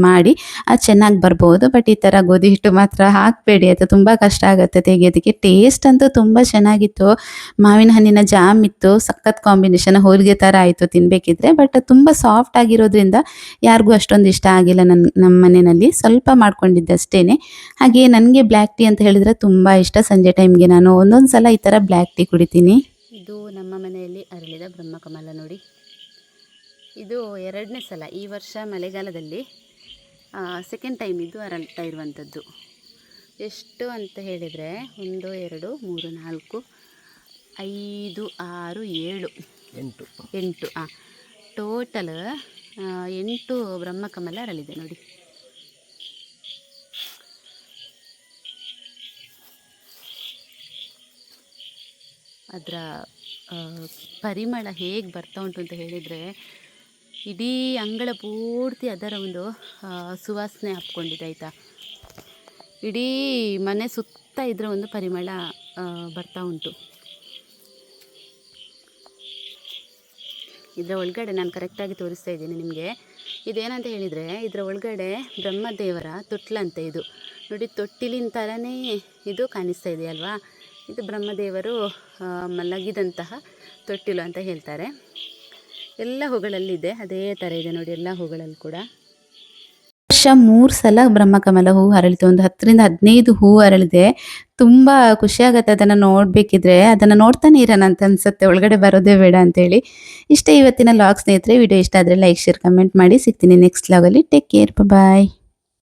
ಮಾಡಿ ಅದು ಚೆನ್ನಾಗಿ ಬರ್ಬೋದು. ಬಟ್ ಈ ಥರ ಗೋಧಿ ಹಿಟ್ಟು ಮಾತ್ರ ಹಾಕಬೇಡಿ, ಅದು ತುಂಬ ಕಷ್ಟ ಆಗುತ್ತೆ ತೆಗೆಯೋದಕ್ಕೆ. ಟೇಸ್ಟ್ ಅಂತೂ ತುಂಬ ಚೆನ್ನಾಗಿತ್ತು. ಮಾವಿನ ಹಣ್ಣಿನ ಜಾಮ್ ಇತ್ತು, ಸಖತ್ ಕಾಂಬಿನೇಷನ್, ಹೋಳಿಗೆ ಥರ ಆಯಿತು ತಿನ್ನಬೇಕಿದ್ರೆ. ಬಟ್ ತುಂಬ ಸಾಫ್ಟ್ ಆಗಿರೋದ್ರಿಂದ ಯಾರಿಗೂ ಅಷ್ಟೊಂದು ಇಷ್ಟ ಆಗಿಲ್ಲ. ನಮ್ಮ ಮನೆಯಲ್ಲಿ ಸ್ವಲ್ಪ ಮಾಡ್ಕೊಂಡಿದ್ದೆ ಅಷ್ಟೇ. ಹಾಗೆ ನನಗೆ ಬ್ಲ್ಯಾಕ್ ಟೀ ಅಂತ ಹೇಳಿದರೆ ತುಂಬ ಇಷ್ಟ. ಸಂಜೆ ಟೈಮ್ಗೆ ನಾನು ಒಂದೊಂದು ಸಲ ಈ ಥರ ಬ್ಲ್ಯಾಕ್ ಟೀ ಕುಡಿತೀನಿ. ಇದು ನಮ್ಮ ಮನೆಯಲ್ಲಿ ಅರಳಿದ ಬ್ರಹ್ಮಕಮಲ ನೋಡಿ. ಇದು 2ನೇ ಸಲ ಈ ವರ್ಷ ಮಳೆಗಾಲದಲ್ಲಿ ಸೆಕೆಂಡ್ ಟೈಮ್ ಇದು ಅರಳ್ತಾ ಇರುವಂಥದ್ದು. ಎಷ್ಟು ಅಂತ ಹೇಳಿದರೆ 1 2 3 4 5 6 7 8 ಟೋಟಲ್ 8 ಬ್ರಹ್ಮಕಮಲ ಅರಳಿದೆ ನೋಡಿ. ಅದರ ಪರಿಮಳ ಹೇಗೆ ಬರ್ತಾ ಉಂಟು ಅಂತ ಹೇಳಿದರೆ ಇಡೀ ಅಂಗಳ ಪೂರ್ತಿ ಅದರ ಒಂದು ಸುವಾಸನೆ ಹಬ್ಕೊಂಡಿದೆ ಆಯಿತಾ. ಇಡೀ ಮನೆ ಸುತ್ತ ಇದರ ಒಂದು ಪರಿಮಳ ಬರ್ತಾ ಉಂಟು. ಇದರ ಒಳಗಡೆ ನಾನು ಕರೆಕ್ಟಾಗಿ ತೋರಿಸ್ತಾ ಇದ್ದೀನಿ ನಿಮಗೆ. ಇದೇನಂತ ಹೇಳಿದರೆ ಇದರ ಒಳಗಡೆ ಬ್ರಹ್ಮದೇವರ ತೊಟ್ಲಂತೆ ಇದು ನೋಡಿ. ತೊಟ್ಟಿಲಿನ ಥರನೇ ಇದು ಕಾಣಿಸ್ತಾ ಇದೆ ಅಲ್ವಾ. ಇದು ಬ್ರಹ್ಮದೇವರು ಮಲಗಿದಂತಹ ತೊಟ್ಟಿಲು ಅಂತ ಹೇಳ್ತಾರೆ. ಎಲ್ಲ ಹೂಗಳಲ್ಲಿದೆ, ಅದೇ ಥರ ಇದೆ ನೋಡಿ ಎಲ್ಲ ಹೂಗಳಲ್ಲಿ ಕೂಡ. ವರ್ಷ 3 ಸಲ ಬ್ರಹ್ಮಕಮಲ ಹೂವು ಅರಳಿತು. ಒಂದು 10ರಿಂದ 15 ಹೂವು ಅರಳಿದೆ. ತುಂಬ ಖುಷಿಯಾಗತ್ತೆ ಅದನ್ನು ನೋಡಬೇಕಿದ್ರೆ. ಅದನ್ನು ನೋಡ್ತಾನೆ ಇರೋಣ ಅಂತ ಅನ್ಸುತ್ತೆ, ಒಳಗಡೆ ಬರೋದೇ ಬೇಡ ಅಂತೇಳಿ. ಇಷ್ಟೇ ಇವತ್ತಿನ ಲಾಗ್ ಸ್ನೇಹಿತರೆ. ವಿಡಿಯೋ ಇಷ್ಟ ಆದರೆ ಲೈಕ್, ಶೇರ್, ಕಮೆಂಟ್ ಮಾಡಿ. ಸಿಗ್ತೀನಿ ನೆಕ್ಸ್ಟ್ ಲಾಗಲ್ಲಿ. ಟೇಕ್ ಕೇರ್, ಬಾಯ್.